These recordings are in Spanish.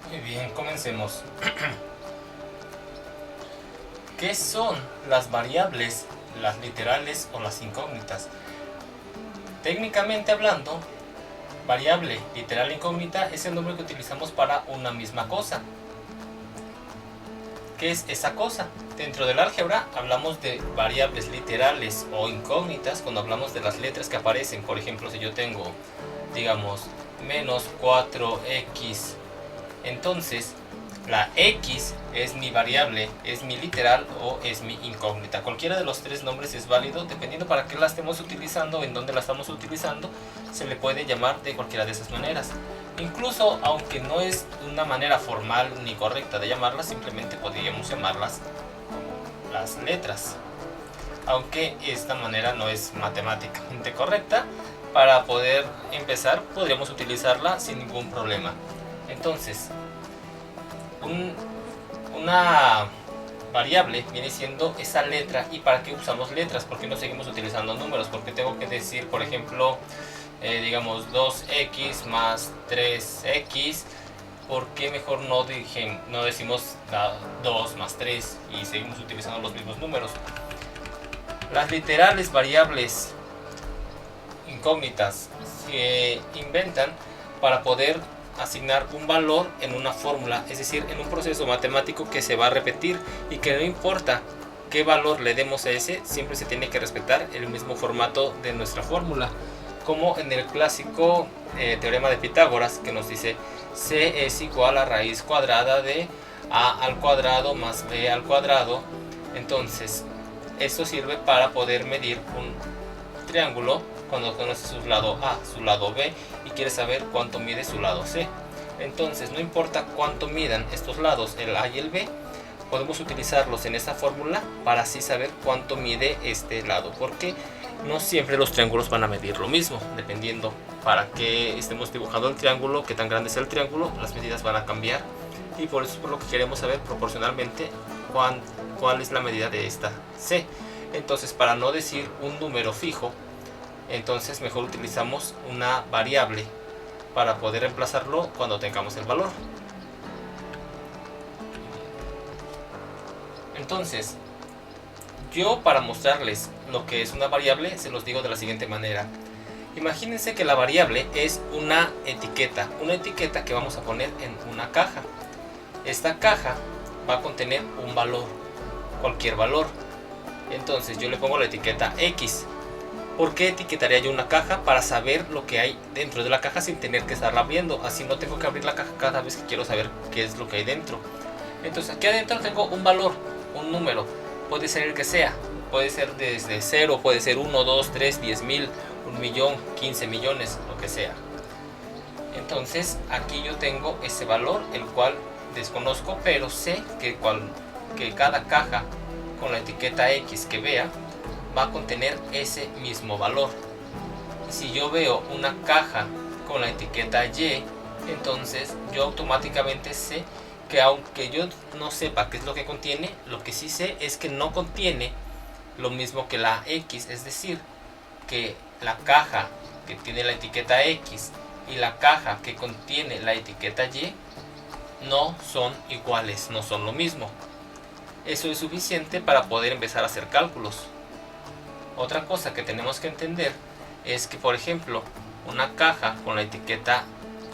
Muy bien, comencemos. ¿Qué son las variables, las literales o las incógnitas? Técnicamente hablando, variable, literal, incógnita es el nombre que utilizamos para una misma cosa. ¿Qué es esa cosa? Dentro del álgebra hablamos de variables literales o incógnitas cuando hablamos de las letras que aparecen. Por ejemplo, si yo tengo, digamos, menos 4x, entonces la x es mi variable, es mi literal o es mi incógnita. Cualquiera de los tres nombres es válido, dependiendo para qué la estemos utilizando, en dónde la estamos utilizando, se le puede llamar de cualquiera de esas maneras. Incluso aunque no es una manera formal ni correcta de llamarlas, simplemente podríamos llamarlas como las letras. Aunque esta manera no es matemáticamente correcta, para poder empezar podríamos utilizarla sin ningún problema. Entonces, una variable viene siendo esa letra. ¿Y para qué usamos letras? ¿Por qué no seguimos utilizando números? Porque tengo que decir, por ejemplo, digamos 2x más 3x. ¿Por qué mejor no decimos 2 más 3 y seguimos utilizando los mismos números? Las literales variables incógnitas se inventan para poder asignar un valor en una fórmula, es decir, en un proceso matemático que se va a repetir y que no importa qué valor le demos a ese, siempre se tiene que respetar el mismo formato de nuestra fórmula, como en el clásico teorema de Pitágoras, que nos dice c es igual a raíz cuadrada de a al cuadrado más b al cuadrado. Entonces esto sirve para poder medir un triángulo cuando conoce su lado A, su lado B y quiere saber cuánto mide su lado C. Entonces, no importa cuánto midan estos lados, el A y el B, podemos utilizarlos en esta fórmula para así saber cuánto mide este lado, porque no siempre los triángulos van a medir lo mismo, dependiendo para qué estemos dibujando el triángulo, qué tan grande es el triángulo, las medidas van a cambiar y por eso es por lo que queremos saber proporcionalmente cuál es la medida de esta C. Entonces, para no decir un número fijo, entonces mejor utilizamos una variable para poder reemplazarlo cuando tengamos el valor. Entonces, yo para mostrarles lo que es una variable se los digo de la siguiente manera. Imagínense que la variable es una etiqueta que vamos a poner en una caja. Esta caja va a contener un valor, cualquier valor. Entonces yo le pongo la etiqueta X. ¿Por qué etiquetaría yo una caja? Para saber lo que hay dentro de la caja sin tener que estarla abriendo. Así no tengo que abrir la caja cada vez que quiero saber qué es lo que hay dentro. Entonces aquí adentro tengo un valor, un número. Puede ser el que sea. Puede ser desde 0, puede ser 1, 2, 3, 10.000, 1.000.000, 15 millones, lo que sea. Entonces aquí yo tengo ese valor, el cual desconozco, pero sé que cada caja con la etiqueta X que vea va a contener ese mismo valor. Si yo veo una caja con la etiqueta Y, entonces yo automáticamente sé que aunque yo no sepa qué es lo que contiene, lo que sí sé es que no contiene lo mismo que la X, es decir, que la caja que tiene la etiqueta X y la caja que contiene la etiqueta Y no son iguales, no son lo mismo. Eso es suficiente para poder empezar a hacer cálculos. Otra cosa que tenemos que entender es que, por ejemplo, una caja con la etiqueta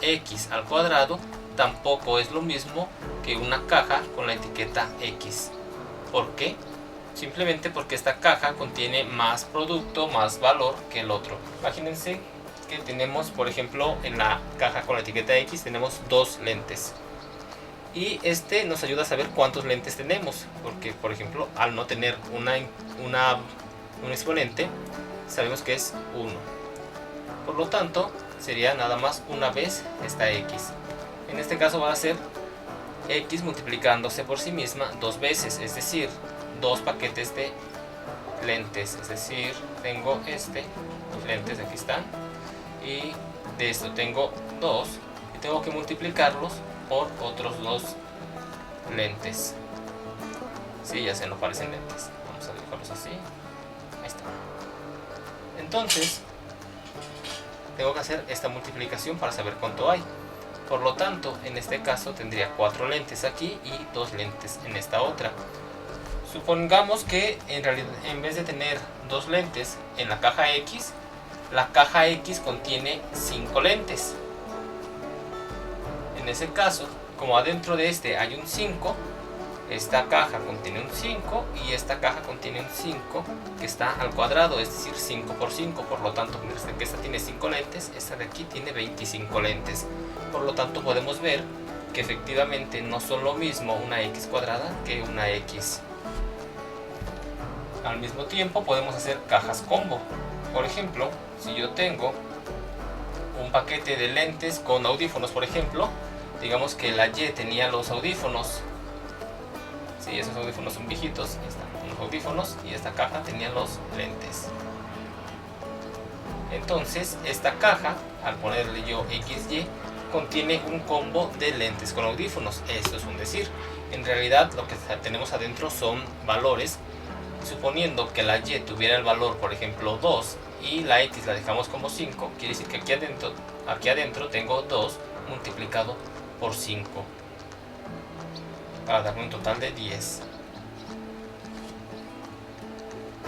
X al cuadrado tampoco es lo mismo que una caja con la etiqueta X. ¿Por qué? Simplemente porque esta caja contiene más producto, más valor que el otro. Imagínense que tenemos, por ejemplo, en la caja con la etiqueta X tenemos dos lentes. Y este nos ayuda a saber cuántos lentes tenemos, porque, por ejemplo, al no tener un exponente, sabemos que es 1. Por lo tanto, sería nada más una vez esta X. En este caso va a ser X multiplicándose por sí misma dos veces, es decir, dos paquetes de lentes. Es decir, tengo los lentes aquí están, y de esto tengo 2, y tengo que multiplicarlos por otros 2 lentes. Sí, ya se nos parecen lentes. Vamos a dibujarlos así. Ahí está. Entonces, tengo que hacer esta multiplicación para saber cuánto hay. Por lo tanto, en este caso tendría 4 lentes aquí y 2 lentes en esta otra. Supongamos que en realidad, en vez de tener 2 lentes en la caja X, la caja X contiene 5 lentes. En ese caso, como adentro de este hay un 5, esta caja contiene un 5 y esta caja contiene un 5 que está al cuadrado, es decir 5 por 5. Por lo tanto, mientras que esta tiene 5 lentes, esta de aquí tiene 25 lentes. Por lo tanto, podemos ver que efectivamente no son lo mismo una X cuadrada que una X. Al mismo tiempo podemos hacer cajas combo. Por ejemplo, si yo tengo un paquete de lentes con audífonos, por ejemplo, digamos que la Y tenía los audífonos. Sí, esos audífonos son viejitos, están los audífonos, y esta caja tenía los lentes. Entonces, esta caja, al ponerle yo XY, contiene un combo de lentes con audífonos. Esto es un decir. En realidad, lo que tenemos adentro son valores. Suponiendo que la Y tuviera el valor, por ejemplo, 2 y la X la dejamos como 5, quiere decir que aquí adentro tengo 2 multiplicado por 5 para darme un total de 10.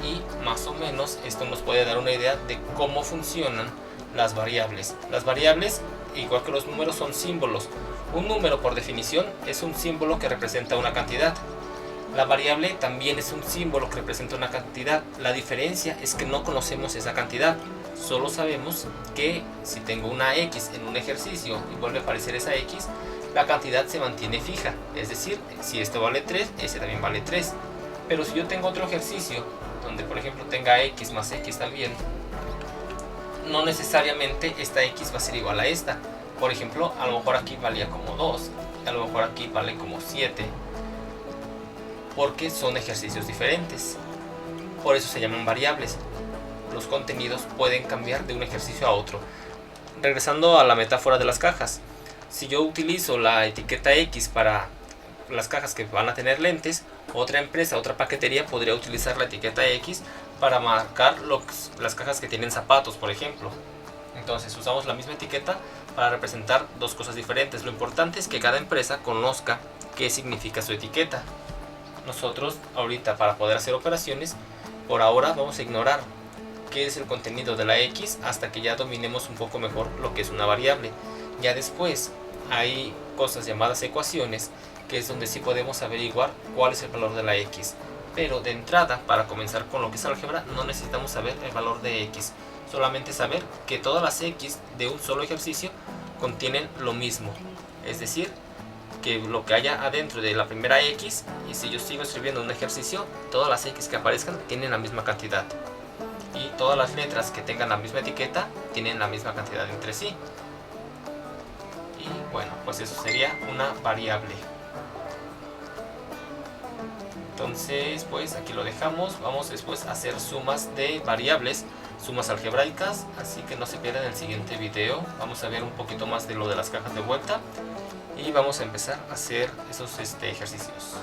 Y más o menos esto nos puede dar una idea de cómo funcionan las variables. Las variables, igual que los números, son símbolos. Un número, por definición, es un símbolo que representa una cantidad. La variable también es un símbolo que representa una cantidad. La diferencia es que no conocemos esa cantidad. Solo sabemos que si tengo una X en un ejercicio y vuelve a aparecer esa X, la cantidad se mantiene fija. Es decir, si esto vale 3, ese también vale 3. Pero si yo tengo otro ejercicio donde, por ejemplo, tenga X más X también, no necesariamente esta X va a ser igual a esta. Por ejemplo, a lo mejor aquí valía como 2, a lo mejor aquí vale como 7. Porque son ejercicios diferentes. Por eso se llaman variables. Los contenidos pueden cambiar de un ejercicio a otro. Regresando a la metáfora de las cajas. Si yo utilizo la etiqueta X para las cajas que van a tener lentes, otra empresa, otra paquetería podría utilizar la etiqueta X para marcar las cajas que tienen zapatos, por ejemplo. Entonces usamos la misma etiqueta para representar dos cosas diferentes. Lo importante es que cada empresa conozca qué significa su etiqueta. Nosotros ahorita, para poder hacer operaciones, por ahora vamos a ignorar qué es el contenido de la X hasta que ya dominemos un poco mejor lo que es una variable. Ya después hay cosas llamadas ecuaciones, que es donde sí podemos averiguar cuál es el valor de la X. Pero de entrada, para comenzar con lo que es álgebra, no necesitamos saber el valor de X. Solamente saber que todas las X de un solo ejercicio contienen lo mismo. Es decir, que lo que haya adentro de la primera X, y si yo sigo escribiendo un ejercicio, todas las X que aparezcan tienen la misma cantidad. Y todas las letras que tengan la misma etiqueta tienen la misma cantidad entre sí. Y bueno, pues eso sería una variable. Entonces, pues aquí lo dejamos. Vamos después a hacer sumas de variables, sumas algebraicas, así que no se pierdan el siguiente video. Vamos a ver un poquito más de lo de las cajas de vuelta y vamos a empezar a hacer esos ejercicios.